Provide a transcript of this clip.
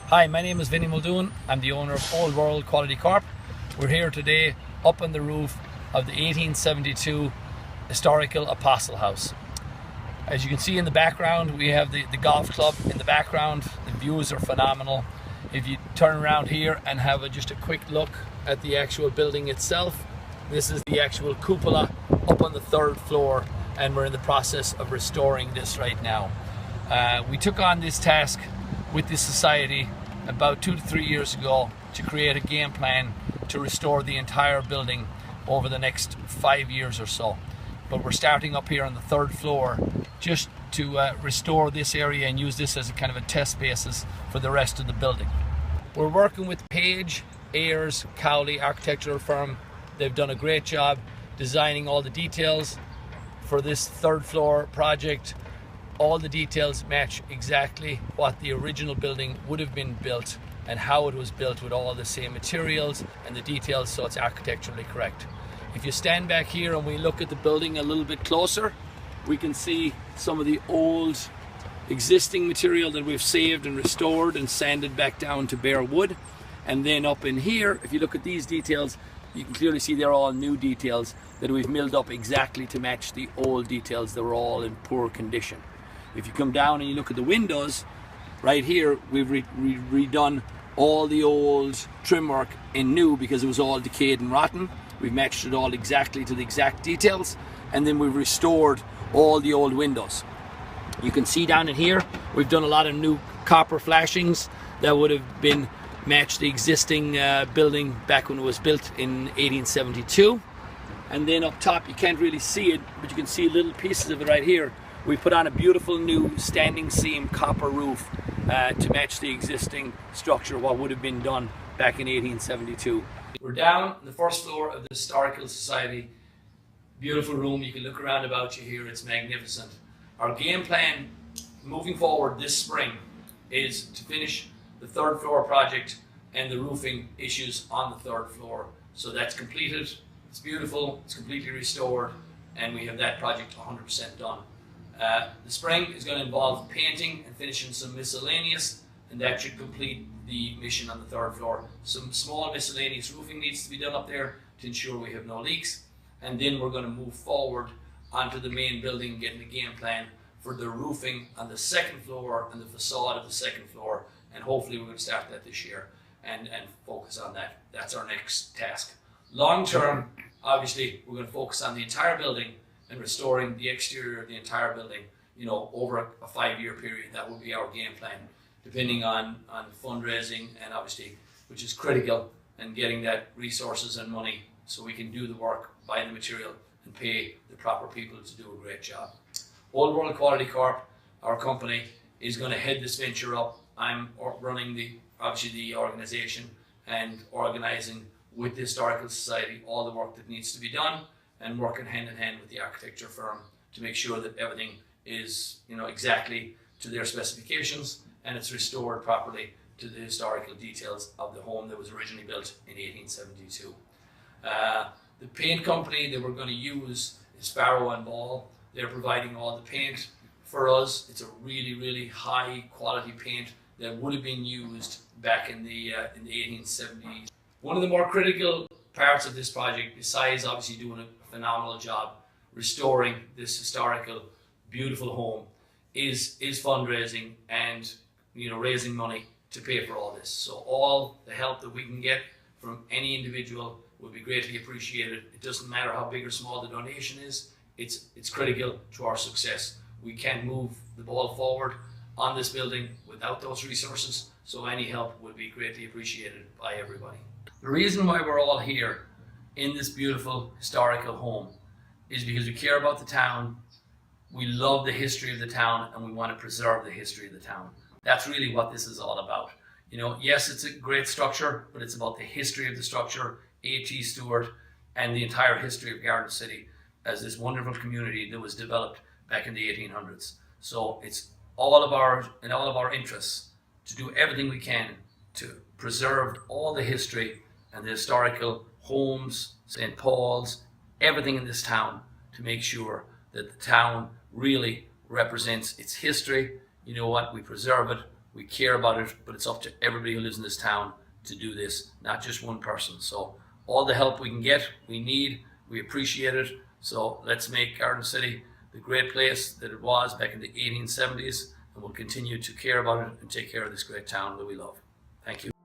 Hi, my name is Vinny Muldoon. I'm the owner of Old World Quality Corp. We're here today up on the roof of the 1872 historical Apostle House. As you can see in the background, we have the golf club in the background. The views are phenomenal. If you turn around here and have just a quick look at the actual building itself, this is the actual cupola up on the third floor, and we're in the process of restoring this right now. We took on this task with this society about 2 to 3 years ago to create a game plan to restore the entire building over the next 5 years or so. But we're starting up here on the third floor just to restore this area and use this as a kind of a test basis for the rest of the building. We're working with Page Ayres Cowley Architectural firm. They've done a great job designing all the details for this third floor project. All the details match exactly what the original building would have been built and how it was built, with all the same materials and the details, so it's architecturally correct. If you stand back here and we look at the building a little bit closer, we can see some of the old existing material that we've saved and restored and sanded back down to bare wood. And then up in here, if you look at these details, you can clearly see they're all new details that we've milled up exactly to match the old details that were all in poor condition. If you come down and you look at the windows, right here, we've redone all the old trim work in new because it was all decayed and rotten. We've matched it all exactly to the exact details, and then we've restored all the old windows. You can see down in here, we've done a lot of new copper flashings that would have been matched the existing building back when it was built in 1872. And then up top, you can't really see it, but you can see little pieces of it right here. We put on a beautiful new standing seam copper roof to match the existing structure, what would have been done back in 1872. We're down on the first floor of the Historical Society. Beautiful room, you can look around about you here, it's magnificent. Our game plan moving forward this spring is to finish the third floor project and the roofing issues on the third floor. So that's completed, it's beautiful, it's completely restored, and we have that project 100% done. The spring is going to involve painting and finishing some miscellaneous, and that should complete the mission on the third floor. Some small miscellaneous roofing needs to be done up there to ensure we have no leaks, and then we're going to move forward onto the main building, getting the game plan for the roofing on the second floor and the facade of the second floor, and hopefully we're going to start that this year and focus on that. That's our next task. Long term, obviously, we're going to focus on the entire building and restoring the exterior of the entire building, over a 5-year period. That will be our game plan, depending on fundraising, and obviously, which is critical, and getting that resources and money so we can do the work, buy the material, and pay the proper people to do a great job. Old World Quality Corp, our company, is going to head this venture up. I'm running the organization and organizing with the Historical Society all the work that needs to be done, and working hand in hand with the architecture firm to make sure that everything is, exactly to their specifications, and it's restored properly to the historical details of the home that was originally built in 1872. The paint company that we're going to use is Farrow and Ball. They're providing all the paint for us. It's a really, really high quality paint that would have been used back in the 1870s. One of the more critical parts of this project, besides obviously doing a phenomenal job restoring this historical, beautiful home, is fundraising and raising money to pay for all this. So all the help that we can get from any individual would be greatly appreciated. It doesn't matter how big or small the donation is. It's critical to our success. We can't move the ball forward on this building without those resources. So any help would be greatly appreciated by everybody. The reason why we're all here in this beautiful historical home is because we care about the town, we love the history of the town, and we want to preserve the history of the town. That's really what this is all about. Yes, it's a great structure, but it's about the history of the structure, A.T. Stewart, and the entire history of Garden City as this wonderful community that was developed back in the 1800s. So it's in all of our interests to do everything we can to preserve all the history and the historical homes, St. Paul's, everything in this town, to make sure that the town really represents its history. We preserve it, We care about it, but it's up to everybody who lives in this town to do this, not just one person. So all the help we can get, we need, we appreciate it. So let's make Garden City the great place that it was back in the 1870s, and we'll continue to care about it and take care of this great town that we love. Thank you.